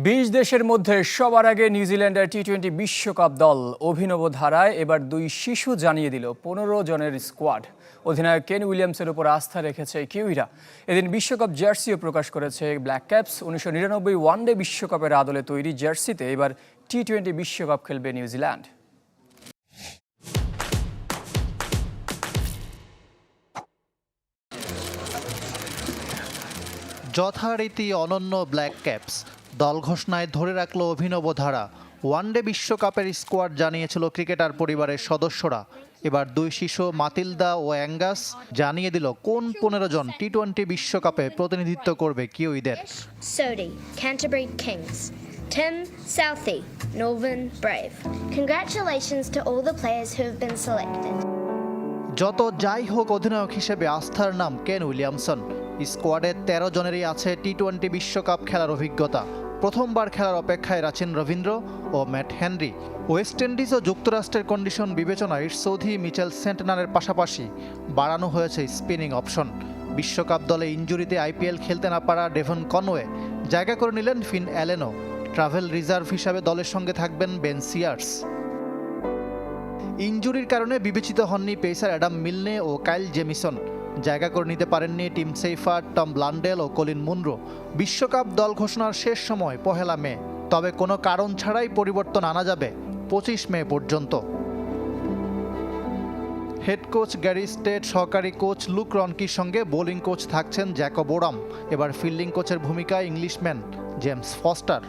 ২০ দেশের মধ্যে সবার আগে নিউজিল্যান্ডের টি-20 বিশ্বকাপ দল অভিনব ধারায় এবার ২ শিশু জানিয়ে দিল ১৫ জনের স্কোয়াড। অধিনায়ক কেন উইলিয়ামসের উপর আস্থা রেখেছে কিউইরা। এদিন বিশ্বকাপ জার্সিও প্রকাশ করেছে ব্ল্যাক ক্যাপস। ১৯৯৯ ওয়ানডে বিশ্বকাপের আদলে তৈরি জার্সিতে এবার টি-20 বিশ্বকাপ খেলবে নিউজিল্যান্ড। যথারীতি অনন্য ব্ল্যাক ক্যাপস দল ঘোষণায় ধরে রাখল অভিনব ধারা। ওয়ানডে বিশ্বকাপের স্কোয়াড জানিয়েছিল ক্রিকেটার পরিবারের সদস্যরা। এবার ২ শিশু মাতিলদা ও অ্যাঙ্গাস জানিয়ে দিল কোন ১৫ জন টি-20 বিশ্বকাপে প্রতিনিধিত্ব করবে কিউইদের। Sodhi, Canterbury Kings. Tim, Southey, Northern Brave. Congratulations to all the players who have been selected. যত যাই হোক, অধিনায়ক হিসেবে আস্থার নাম কেন উইলিয়ামসন। স্কোয়াডের ১৩ জনেরই আছে টি-20 বিশ্বকাপ খেলার অভিজ্ঞতা। প্রথমবার খেলার অপেক্ষায় রাচিন রবীন্দ্র ও ম্যাট হেনরি। ওয়েস্ট ইন্ডিজ ও যুক্তরাষ্ট্রের কন্ডিশন বিবেচনায় সৌধি, মিচেল সেন্টনারের পাশাপাশি বাড়ানো হয়েছে স্পিনিং অপশন। বিশ্বকাপ দলে ইনজুরিতে আইপিএল খেলতে না পারা ডেভন কনওয়ে জায়গা করে নিলেন ফিন অ্যালেনও। ট্রাভেল রিজার্ভ হিসাবে দলের সঙ্গে থাকবেন বেন সিয়ার্স। ইনজুরির কারণে বিবেচিত হননি পেসার অ্যাডাম মিলনে ও কাইল জেমিসন। জায়গা করে নিতে পারেননি টিম সেইফার, টম ব্লান্ডেল ও কলিন মুনরো। বিশ্বকাপ দল ঘোষণার শেষ সময় ১ মে, তবে কোনো কারণ ছাড়াই পরিবর্তন আনা যাবে ২৫ মে পর্যন্ত। হেড কোচ গ্যারি স্টেট, সহকারী কোচ লুক রনকির সঙ্গে বোলিং কোচ থাকছেন জ্যাকব ওরাম। এবার ফিল্ডিং কোচের ভূমিকায় ইংলিশম্যান জেমস ফস্টার।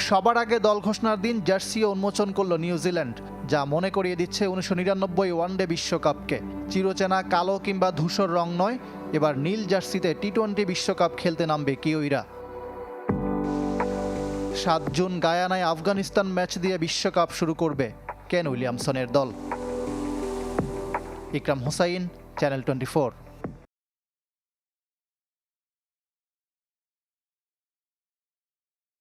সবার আগে দল ঘোষণার দিন জার্সিও উন্মোচন করল নিউজিল্যান্ড, যা মনে করিয়ে দিচ্ছে ১৯৯৯ ওয়ানডে বিশ্বকাপকে। চিরচেনা কালো কিংবা ধূসর রং নয়, এবার নীল জার্সিতে টি-20 বিশ্বকাপ খেলতে নামবে কিউইরা। ৭ জুন গায়ানায় আফগানিস্তান ম্যাচ দিয়ে বিশ্বকাপ শুরু করবে কেন উইলিয়ামসনের দল। ইকরাম হোসাইন, চ্যানেল 24।